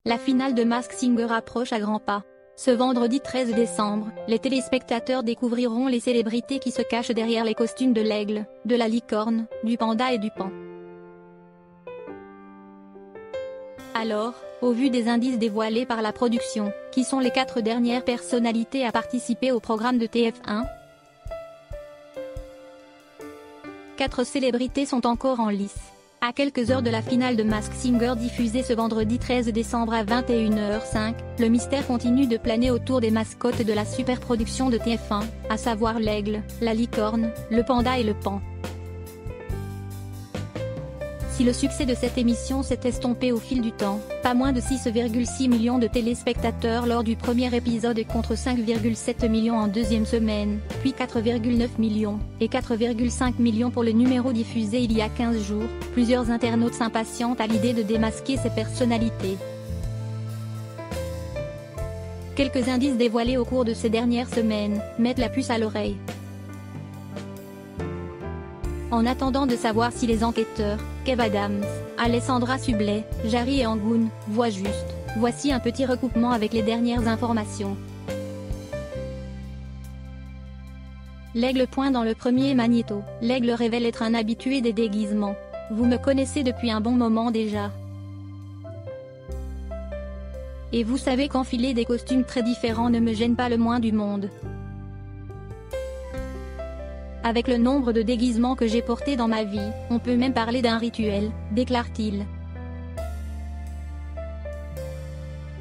La finale de Masked Singer approche à grands pas. Ce vendredi 13 décembre, les téléspectateurs découvriront les célébrités qui se cachent derrière les costumes de l'aigle, de la licorne, du panda et du paon. Alors, au vu des indices dévoilés par la production, qui sont les 4 dernières personnalités à participer au programme de TF1? 4 célébrités sont encore en lice. À quelques heures de la finale de Masked Singer diffusée ce vendredi 13 décembre à 21h05, le mystère continue de planer autour des mascottes de la superproduction de TF1, à savoir l'aigle, la licorne, le panda et le paon. Si le succès de cette émission s'est estompé au fil du temps, pas moins de 6,6 millions de téléspectateurs lors du premier épisode contre 5,7 millions en deuxième semaine, puis 4,9 millions, et 4,5 millions pour le numéro diffusé il y a 15 jours, plusieurs internautes s'impatientent à l'idée de démasquer ces personnalités. Quelques indices dévoilés au cours de ces dernières semaines mettent la puce à l'oreille. En attendant de savoir si les enquêteurs, Kev Adams, Alessandra Sublet, Jarry et Angoon, voient juste, voici un petit recoupement avec les dernières informations. L'aigle pointe dans le premier magnéto. L'aigle révèle être un habitué des déguisements. Vous me connaissez depuis un bon moment déjà. Et vous savez qu'enfiler des costumes très différents ne me gêne pas le moins du monde. Avec le nombre de déguisements que j'ai portés dans ma vie, on peut même parler d'un rituel, déclare-t-il.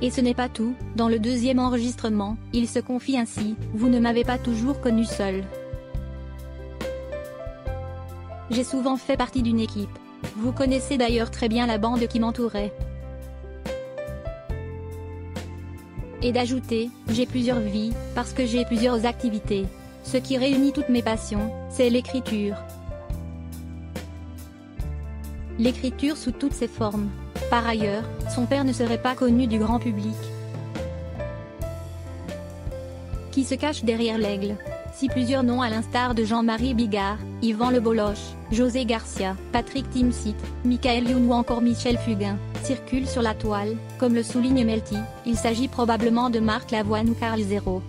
Et ce n'est pas tout, dans le deuxième enregistrement, il se confie ainsi, « Vous ne m'avez pas toujours connu seul. J'ai souvent fait partie d'une équipe. Vous connaissez d'ailleurs très bien la bande qui m'entourait. » Et d'ajouter, « J'ai plusieurs vies, parce que j'ai plusieurs activités. Ce qui réunit toutes mes passions, c'est l'écriture. L'écriture sous toutes ses formes. » Par ailleurs, son père ne serait pas connu du grand public. Qui se cache derrière l'aigle? Si plusieurs noms à l'instar de Jean-Marie Bigard, Yvan Le Boloche, José Garcia, Patrick Timsit, Michael Youn ou encore Michel Fugain, circulent sur la toile, comme le souligne Melty, il s'agit probablement de Marc Lavoine ou Carl Zero.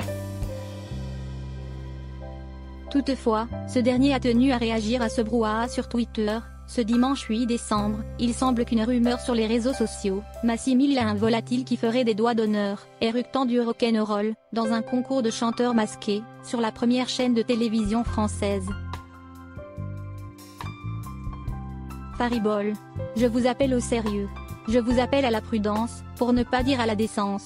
Toutefois, ce dernier a tenu à réagir à ce brouhaha sur Twitter. Ce dimanche 8 décembre, il semble qu'une rumeur sur les réseaux sociaux m'assimile à un volatile qui ferait des doigts d'honneur, éructant du rock'n'roll, dans un concours de chanteurs masqués, sur la première chaîne de télévision française. Faribole. Je vous appelle au sérieux. Je vous appelle à la prudence, pour ne pas dire à la décence.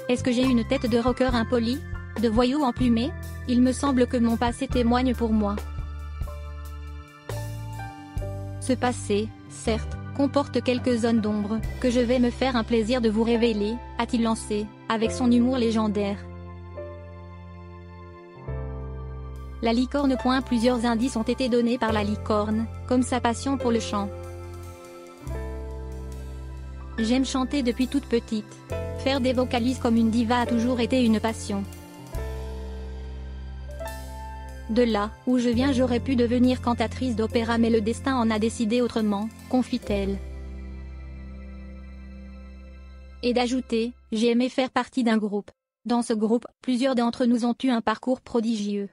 Est-ce que j'ai une tête de rocker impoli? De voyou emplumé? Il me semble que mon passé témoigne pour moi. Ce passé, certes, comporte quelques zones d'ombre, que je vais me faire un plaisir de vous révéler, a-t-il lancé, avec son humour légendaire. La licorne. Plusieurs indices ont été donnés par la licorne, comme sa passion pour le chant. J'aime chanter depuis toute petite. Faire des vocalises comme une diva a toujours été une passion. De là où je viens, j'aurais pu devenir cantatrice d'opéra, mais le destin en a décidé autrement, confie-t-elle. Et d'ajouter, j'ai aimé faire partie d'un groupe. Dans ce groupe, plusieurs d'entre nous ont eu un parcours prodigieux.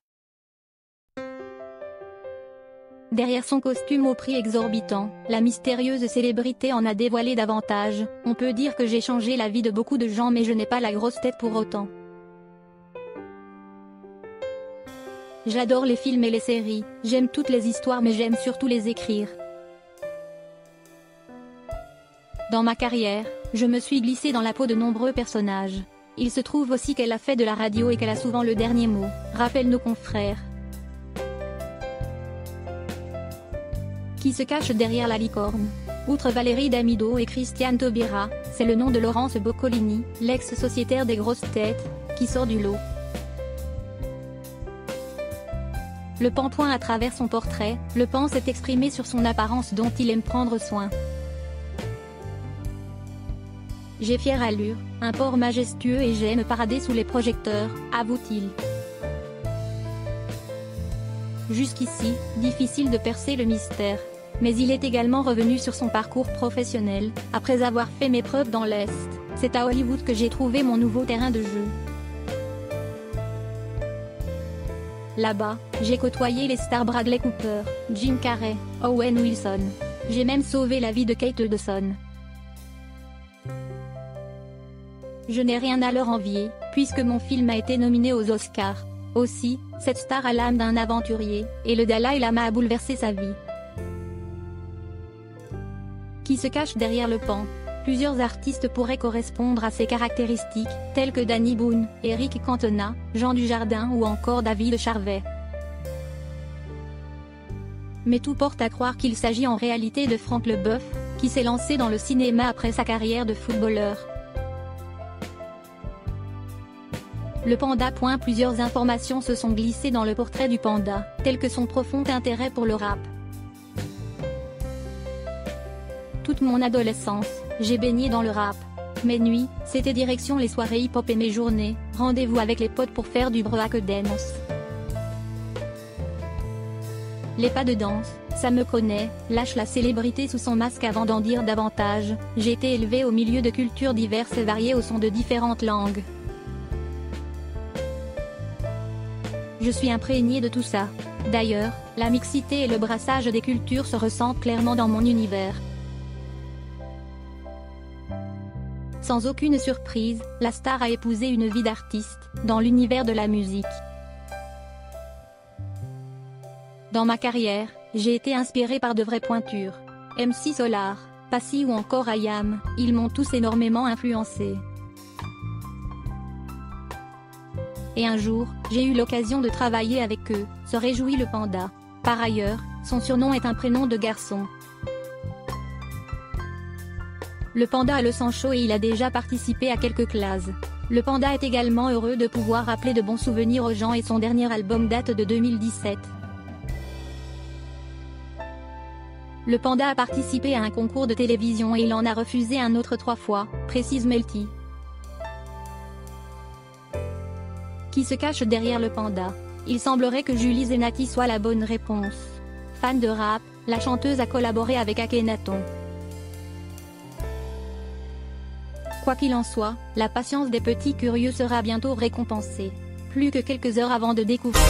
Derrière son costume au prix exorbitant, la mystérieuse célébrité en a dévoilé davantage. On peut dire que j'ai changé la vie de beaucoup de gens, mais je n'ai pas la grosse tête pour autant. J'adore les films et les séries, j'aime toutes les histoires, mais j'aime surtout les écrire. Dans ma carrière, je me suis glissée dans la peau de nombreux personnages. Il se trouve aussi qu'elle a fait de la radio et qu'elle a souvent le dernier mot, rappellent nos confrères. Qui se cache derrière la licorne? Outre Valérie Damido et Christiane Taubira, c'est le nom de Laurence Boccolini, l'ex-sociétaire des grosses têtes, qui sort du lot. Le paon pointe à travers son portrait, le paon s'est exprimé sur son apparence dont il aime prendre soin. J'ai fière allure, un port majestueux et j'aime parader sous les projecteurs, avoue-t-il. Jusqu'ici, difficile de percer le mystère. Mais il est également revenu sur son parcours professionnel. Après avoir fait mes preuves dans l'Est, c'est à Hollywood que j'ai trouvé mon nouveau terrain de jeu. Là-bas, j'ai côtoyé les stars Bradley Cooper, Jim Carrey, Owen Wilson. J'ai même sauvé la vie de Kate Hudson. Je n'ai rien à leur envier, puisque mon film a été nominé aux Oscars. Aussi, cette star a l'âme d'un aventurier, et le Dalai Lama a bouleversé sa vie. Qui se cache derrière le pan? Plusieurs artistes pourraient correspondre à ces caractéristiques, tels que Danny Boone, Eric Cantona, Jean Dujardin ou encore David Charvet. Mais tout porte à croire qu'il s'agit en réalité de Franck Leboeuf, qui s'est lancé dans le cinéma après sa carrière de footballeur. Le panda. Plusieurs informations se sont glissées dans le portrait du panda, telles que son profond intérêt pour le rap. Toute mon adolescence, j'ai baigné dans le rap. Mes nuits, c'était direction les soirées hip-hop et mes journées, rendez-vous avec les potes pour faire du breakdance. Les pas de danse, ça me connaît, lâche la célébrité sous son masque avant d'en dire davantage. J'ai été élevé au milieu de cultures diverses et variées au son de différentes langues. Je suis imprégné de tout ça. D'ailleurs, la mixité et le brassage des cultures se ressentent clairement dans mon univers. Sans aucune surprise, la star a épousé une vie d'artiste, dans l'univers de la musique. Dans ma carrière, j'ai été inspiré par de vraies pointures. MC Solar, Passy ou encore IAM, ils m'ont tous énormément influencé. Et un jour, j'ai eu l'occasion de travailler avec eux, se réjouit le panda. Par ailleurs, son surnom est un prénom de garçon. Le panda a le sang chaud et il a déjà participé à quelques classes. Le panda est également heureux de pouvoir rappeler de bons souvenirs aux gens et son dernier album date de 2017. Le panda a participé à un concours de télévision et il en a refusé un autre 3 fois, précise Melty. Qui se cache derrière le panda? Il semblerait que Julie Zenati soit la bonne réponse. Fan de rap, la chanteuse a collaboré avec Akhenaton. Quoi qu'il en soit, la patience des petits curieux sera bientôt récompensée. Plus que quelques heures avant de découvrir